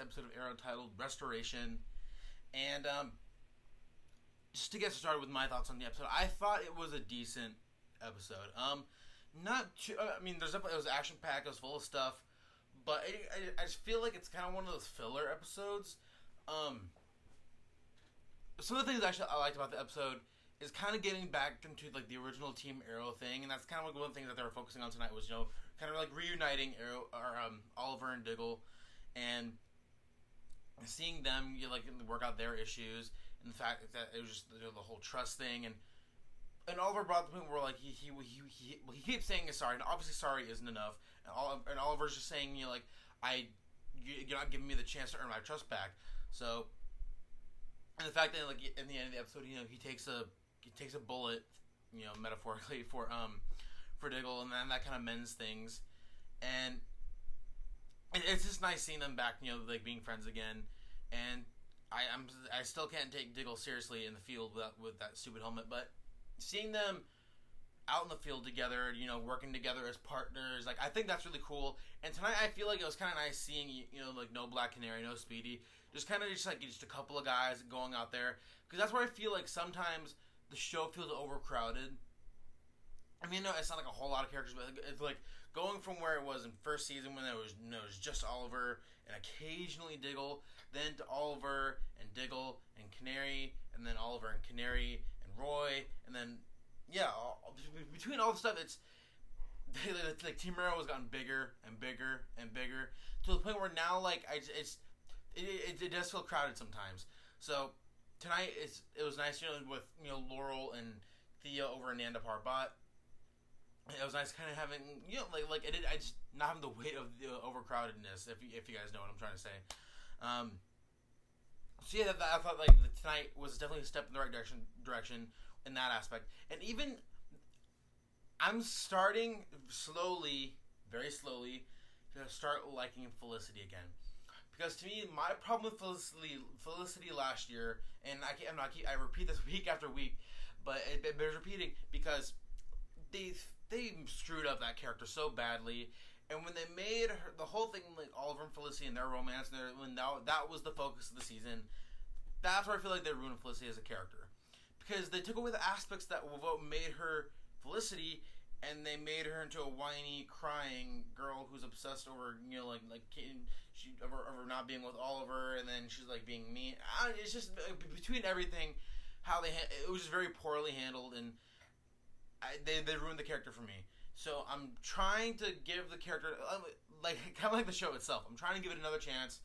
episode of Arrow titled Restoration. And just to get started with my thoughts on the episode, I thought it was a decent episode. Not too, I mean, there's definitely, it was action packed, it was full of stuff, but I just feel like it's kind of one of those filler episodes. Some of the things actually I liked about the episode is kind of getting back into like the original Team Arrow thing, and that's kind of like one of the things that they were focusing on tonight was, you know, kind of like reuniting Arrow or Oliver and Diggle, and seeing them, you know, like work out their issues, and the fact that it was just, you know, the whole trust thing, and Oliver brought the point where like he keeps saying he's sorry, and obviously sorry isn't enough, and Oliver's just saying, you know, like you're not giving me the chance to earn my trust back. So, and the fact that like in the end of the episode, you know, he takes a bullet, you know, metaphorically for Diggle, and then that kind of mends things, and it's just nice seeing them back, you know, like being friends again, and I still can't take Diggle seriously in the field with that stupid helmet, but seeing them out in the field together, you know, working together as partners, like I think that's really cool. And tonight I feel like it was kind of nice seeing, you know, like no Black Canary, no Speedy, just kind of just a couple of guys going out there, because that's where I feel like sometimes the show feels overcrowded. I mean, no, it's not like a whole lot of characters, but it's like going from where it was in first season when it was just Oliver and occasionally Diggle, then to Oliver and Diggle and Canary, and then Oliver and Canary and Roy, and then between all the stuff, it's like Team Arrow has gotten bigger and bigger and bigger to the point where now like it does feel crowded sometimes. So tonight it was nice, you know, with, you know, Laurel and Thea over Nanda Parbat. It was nice kind of having, you know, like I just not having the weight of the overcrowdedness, if you guys know what I'm trying to say. So yeah, I thought like tonight was definitely a step in the right direction in that aspect. And even I'm starting slowly, very slowly, to start liking Felicity again. Because to me, my problem with Felicity last year, and I repeat this week after week, but it bears repeating because they screwed up that character so badly. And when they made her, the whole thing, like Oliver and Felicity and their romance, and when that was the focus of the season, that's where I feel like they ruined Felicity as a character. Because they took away the aspects that what made her Felicity, and they made her into a whiny, crying girl who's obsessed over, you know, like she over not being with Oliver, and then she's like being mean. It's just between everything, how it was just very poorly handled, and they ruined the character for me. So I'm trying to give the character, like kind of like the show itself, I'm trying to give it another chance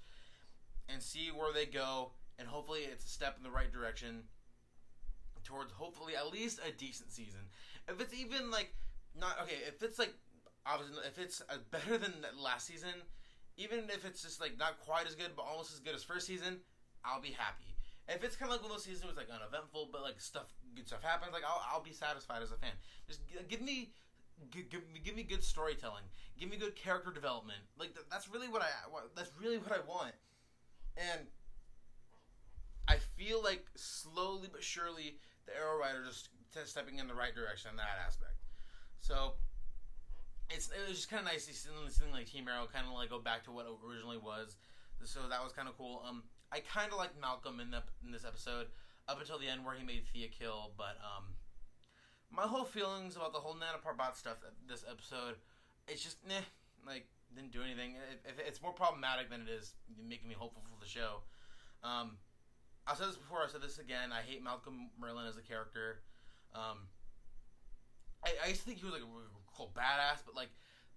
and see where they go, and hopefully it's a step in the right direction towards hopefully at least a decent season. If it's even like not okay, if it's like obviously if it's better than last season, even if it's just like not quite as good but almost as good as first season, I'll be happy. If it's kind of like one of those seasons was like uneventful but like good stuff happens, like I'll be satisfied as a fan. Just give me good storytelling, give me good character development. Like that's really what I want. And I feel like slowly but surely the Arrow writers are stepping in the right direction in that aspect. So it was just kind of nice to see something like Team Arrow kind of like go back to what it originally was. So that was kind of cool. I kind of liked Malcolm in this episode up until the end where he made Thea kill, but my whole feelings about the whole Nanda Parbat stuff this episode, it's just like didn't do anything. It's more problematic than it is making me hopeful for the show. I said this before, I said this again. I hate Malcolm Merlyn as a character. I used to think he was like a cool badass, but like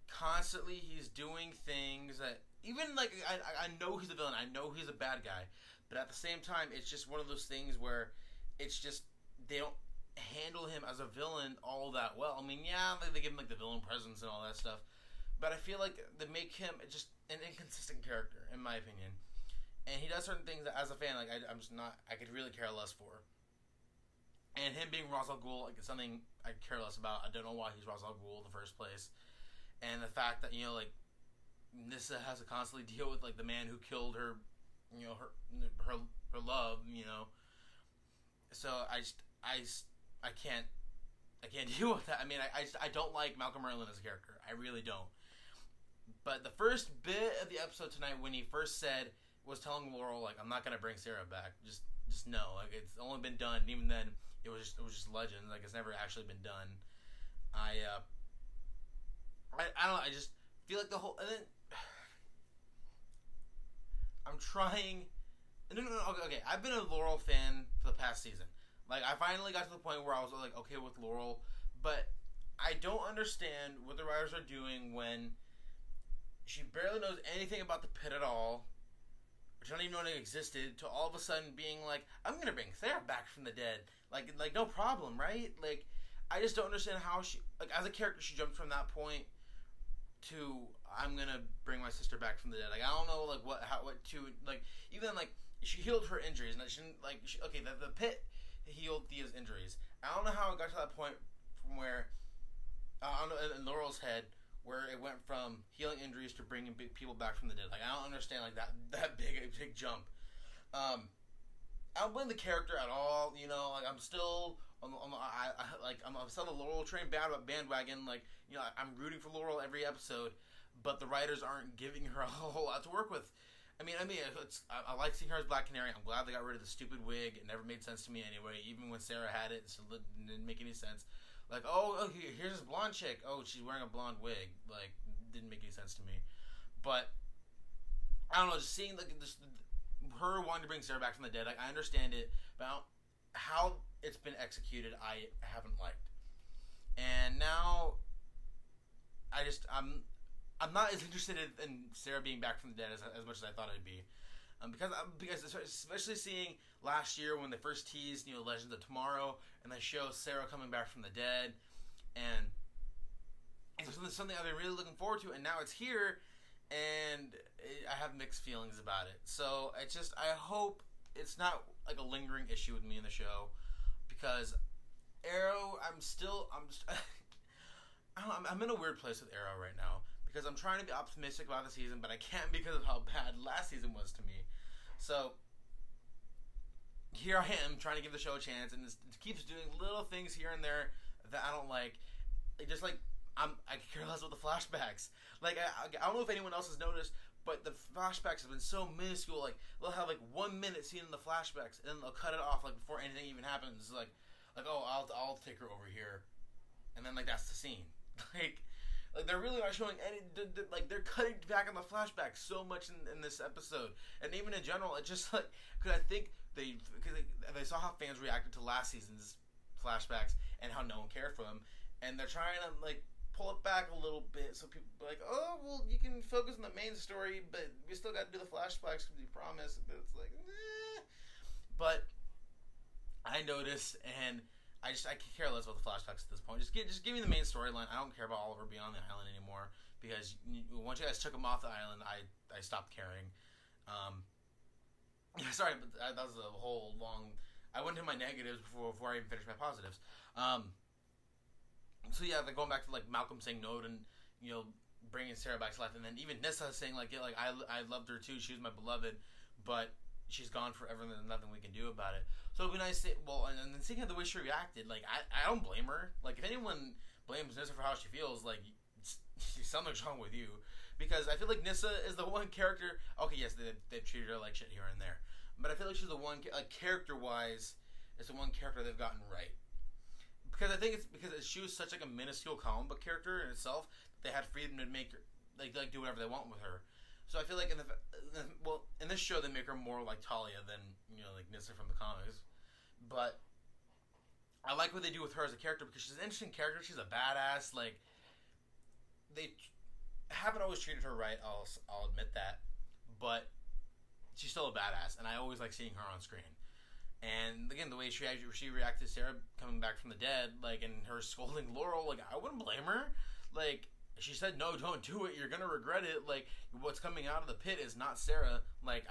constantly he's doing things that even like I know he's a villain, I know he's a bad guy, but at the same time it's just one of those things where it's just they don't handle him as a villain all that well. I mean, yeah, they give him like the villain presence and all that stuff, but I feel like they make him just an inconsistent character in my opinion. And he does certain things that, as a fan, like I'm just not, I could really care less for. And him being Ra's al Ghul, like it's something I care less about. I don't know why he's Ra's al Ghul in the first place. And the fact that, you know, like Nyssa has to constantly deal with like the man who killed her, you know, her love, you know. So I can't deal with that. I mean, I don't like Malcolm Merlyn as a character. I really don't. But the first bit of the episode tonight, when he first said, was telling Laurel like, I'm not gonna bring Sarah back. Just no. Like it's only been done. And even then, it was just legend. Like it's never actually been done. I don't know. I just feel like the whole and then I'm trying. No. Okay. I've been a Laurel fan for the past season. Like I finally got to the point where I was like okay with Laurel, but I don't understand what the writers are doing when she barely knows anything about the pit at all. She don't even know it existed. To all of a sudden being like, I'm gonna bring Sarah back from the dead. Like no problem, right? Like I just don't understand how she like as a character she jumped from that point to I'm gonna bring my sister back from the dead. Like I don't know like what to like even like she healed her injuries and she didn't like okay the pit healed Thea's injuries. I don't know how it got to that point from where I don't know in Laurel's head where it went from healing injuries to bringing people back from the dead. Like I don't understand like that big jump. I don't blame the character at all. You know, like I'm still I'm still on the Laurel train bandwagon. Like you know, I'm rooting for Laurel every episode, but the writers aren't giving her a whole lot to work with. I I like seeing her as Black Canary. I'm glad they got rid of the stupid wig. It never made sense to me anyway. Even when Sarah had it, it didn't make any sense. Like, here's this blonde chick. Oh, she's wearing a blonde wig. Like, didn't make any sense to me. But I don't know. Just seeing like this, her wanting to bring Sarah back from the dead. Like, I understand it, but how it's been executed, I haven't liked. And now, I'm not as interested in Sarah being back from the dead as much as I thought I'd be. Because especially seeing last year when they first teased, you know, Legends of Tomorrow, and they show Sarah coming back from the dead, and it's something I've been really looking forward to, and now it's here, and I have mixed feelings about it. So I hope it's not like a lingering issue with me in the show, because Arrow, I'm in a weird place with Arrow right now. Because I'm trying to be optimistic about the season, but I can't because of how bad last season was to me. So, here I am trying to give the show a chance, and it keeps doing little things here and there that I don't like. Just like, I care less about the flashbacks. Like, I don't know if anyone else has noticed, but the flashbacks have been so minuscule. Like, they'll have like 1 minute scene in the flashbacks, and then they'll cut it off like before anything even happens. Like oh, I'll take her over here, and then like that's the scene. Like they're really not showing any. Like they're cutting back on the flashbacks so much in this episode, and even in general, it's just like because I think they saw how fans reacted to last season's flashbacks and how no one cared for them, and they're trying to like pull it back a little bit so people are like, oh well, you can focus on the main story, but we still got to do the flashbacks because we promised. But it's like, but I noticed and. I could care less about the flashbacks at this point. Just give me the main storyline. I don't care about Oliver being on the island anymore because once you guys took him off the island, I stopped caring. Sorry, but that was a whole long. I went into my negatives before I even finished my positives. So yeah, like going back to like Malcolm saying no and bringing Sarah back to life, and then even Nyssa saying like I loved her too. She was my beloved, but she's gone forever and there's nothing we can do about it. So it'd be nice to, and then seeing how the way she reacted, like, I don't blame her. Like, if anyone blames Nyssa for how she feels, like, something's wrong with you. Because I feel like Nyssa is the one character, okay, yes, they've treated her like shit here and there. But I feel like she's the one, like, character-wise, it's the one character they've gotten right. Because I think it's because she was such, like, a minuscule comic book character in itself, that they had freedom to make her, like do whatever they want with her. So I feel like in this show they make her more like Talia than like Nyssa from the comics, but I like what they do with her as a character because she's an interesting character. She's a badass. Like they haven't always treated her right. I'll admit that, but she's still a badass, and I always like seeing her on screen. And again, the way she reacted to Sarah coming back from the dead, like and her scolding Laurel, like I wouldn't blame her. Like. She said, no, don't do it. You're going to regret it. Like, what's coming out of the pit is not Sarah. Like,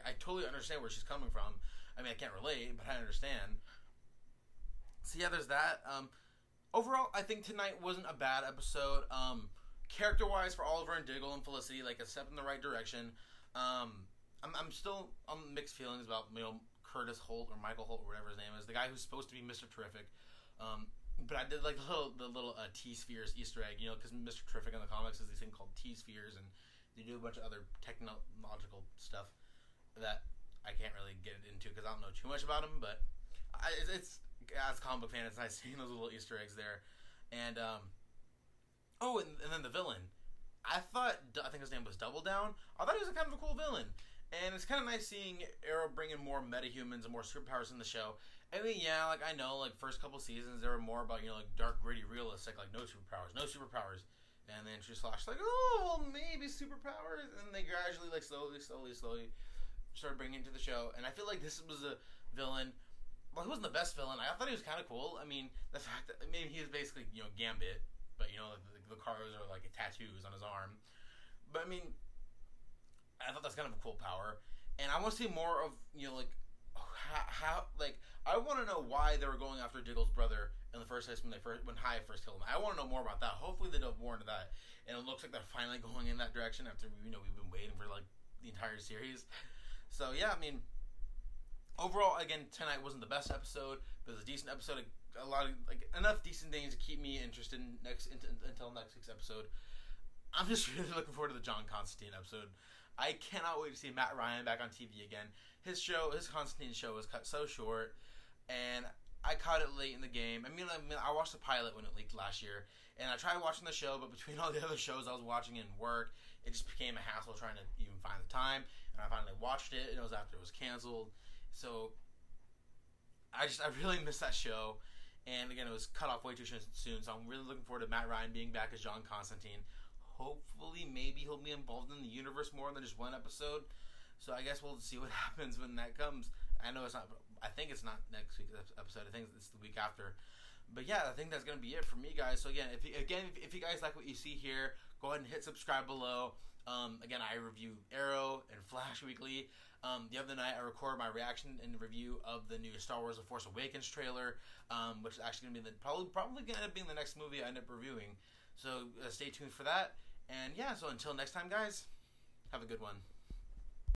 I totally understand where she's coming from. I mean, I can't relate, but I understand. So, yeah, there's that. Overall, I think tonight wasn't a bad episode. Character-wise, for Oliver and Diggle and Felicity, like, a step in the right direction. I'm still on mixed feelings about, Curtis Holt or Michael Holt or whatever his name is. The guy who's supposed to be Mr. Terrific. But I did like the little T-Spheres Easter egg, because Mr. Terrific in the comics is these thing called T-Spheres, and they do a bunch of other technological stuff. that I can't really get into because I don't know too much about him. But it's as a comic book fan, it's nice seeing those little Easter eggs there. And and then the villain. I think his name was Double Down. I thought he was a kind of a cool villain. And it's kind of nice seeing Arrow bring in more metahumans and more superpowers in the show. I mean, yeah, like I know, like first couple seasons they were more about like dark, gritty, realistic, like no superpowers, no superpowers. And then she Flash like, oh, well, maybe superpowers, and they gradually, like slowly started bringing it to the show. And I feel like this was a villain. Well, he wasn't the best villain. I thought he was kind of cool. I mean, the fact that maybe he was basically Gambit, but the cars are like tattoos on his arm. But I mean, I thought that's kind of a cool power, and I want to see more of like how like I want to know why they were going after Diggle's brother in the first place when Hive first killed him. I want to know more about that. Hopefully they delve more into that, and it looks like they're finally going in that direction after we've been waiting for like the entire series. So yeah, I mean, overall, again, tonight wasn't the best episode, but it was a decent episode. A lot of enough decent things to keep me interested until next week's episode. I'm just really looking forward to the John Constantine episode. I cannot wait to see Matt Ryan back on TV again. His Constantine show was cut so short, and I caught it late in the game. I mean, I watched the pilot when it leaked last year, and I tried watching the show, but between all the other shows I was watching in work, it just became a hassle trying to even find the time. And I finally watched it, and it was after it was canceled. So I really missed that show. And again, it was cut off way too soon, so I'm really looking forward to Matt Ryan being back as John Constantine. Hopefully, maybe he'll be involved in the universe more than just one episode. So I guess we'll see what happens when that comes. I know it's not. I think it's not next week's episode. I think it's the week after. But yeah, I think that's gonna be it for me, guys. So again, if you guys like what you see here, go ahead and hit subscribe below. Again, I review Arrow and Flash weekly. The other night, I recorded my reaction and review of the new Star Wars: The Force Awakens trailer, which is actually going to be probably going to end up being the next movie I end up reviewing. So stay tuned for that. And yeah, so until next time, guys, have a good one.